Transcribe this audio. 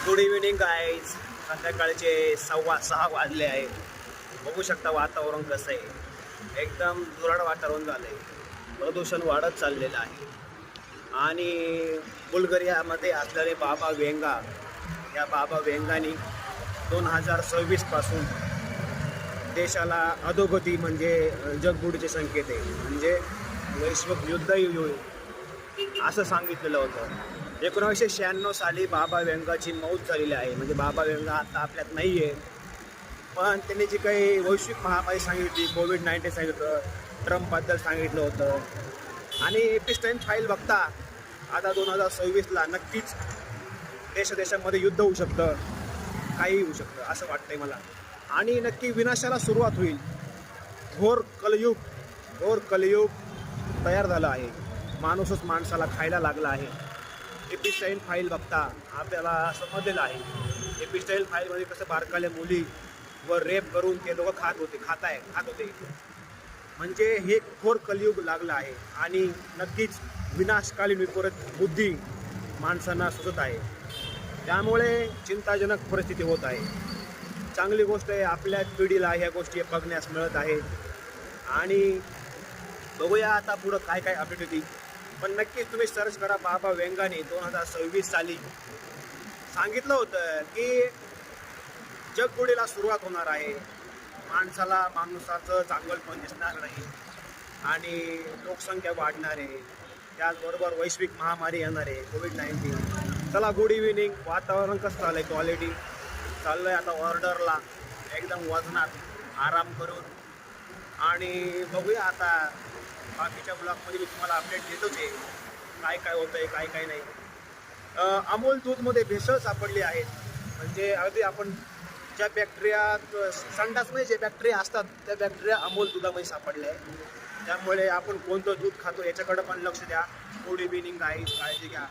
Good evening guys. संध्याकाळचे 6:15 वाजले आहे. बघू शकता वातावरण कसं आहे. एकदम धुराळ वातावरण झालं आहे. प्रदूषण वाढत चाललेलं आहे. आणि बुलगरियामध्ये असलेले बाबा वेंगा, या बाबा वेंगानी 2026 देशाला अधोगती म्हणजे जगबुडीचे संकेत आहे, म्हणजे वैश्विक युद्ध होईल असं सांगितलेलं होतं. 1996 साली बाबा वेंगाची मौत झालेली आहे. म्हणजे बाबा वेंगा आता आपल्यात नाही आहे, पण त्यांनी जी काही वैश्विक महामारी सांगितली, कोविड-19 सांगितलं, ट्रम्पबद्दल सांगितलं होतं. आणि एपिस्टाईन फाईल बघता आता 2026ला नक्कीच देशादेशामध्ये युद्ध होऊ शकतं, काही होऊ शकतं असं वाटतंय मला. आणि नक्की विनाशाला सुरुवात होईल. घोर कलयुग तयार झालं आहे. माणूसच माणसाला खायला लागला आहे. एपिस्टाईन फाईल बघता आपल्याला समजलेलं आहे. एपिस्टाईन फाईलमध्ये कसं बारकाल्या मुली व रेप करून ते लोक खात होते. म्हणजे हे घोर कलियुग लागलं आहे आणि नक्कीच विनाशकालीन विपरीत बुद्धी माणसांना सुचत आहे. त्यामुळे चिंताजनक परिस्थिती होत आहे. चांगली गोष्ट आहे, आपल्या पिढीला ह्या गोष्टी बघण्यास मिळत आहे. आणि बघूया आता पुढं काय काय अपडेट होती. पण नक्कीच तुम्ही सर्च करा. बाबा वेंगाने 2026 साली सांगितलं होतं की जगबुडीला सुरुवात होणार आहे. माणसाचं चांगलपण दिसणार नाही आणि लोकसंख्या वाढणार आहे. त्याचबरोबर वैश्विक महामारी येणार आहे, कोविड-19. चला, गुड इव्हिनिंग. वातावरण कसं झालं आहे, क्वालिटी चाललं आहे आता ऑर्डरला, एकदम वजनात आराम करून. आणि बघूया आता बाकीच्या ब्लॉगमध्ये मी तुम्हाला अपडेट देतोच आहे, काय काय होतं आहे, काय काय नाही. अमूल दूधमध्ये भेसळ सापडली आहेत. म्हणजे अगदी आपण ज्या बॅक्टेरियात संडासमध्ये जे बॅक्टेरिया असतात त्या बॅक्टेरिया अमूल दुधामध्ये सापडले आहे. त्यामुळे आपण कोणतं दूध खातो याच्याकडे पण लक्ष द्या. गुड इव्हिनिंग गाईज, काळजी घ्या.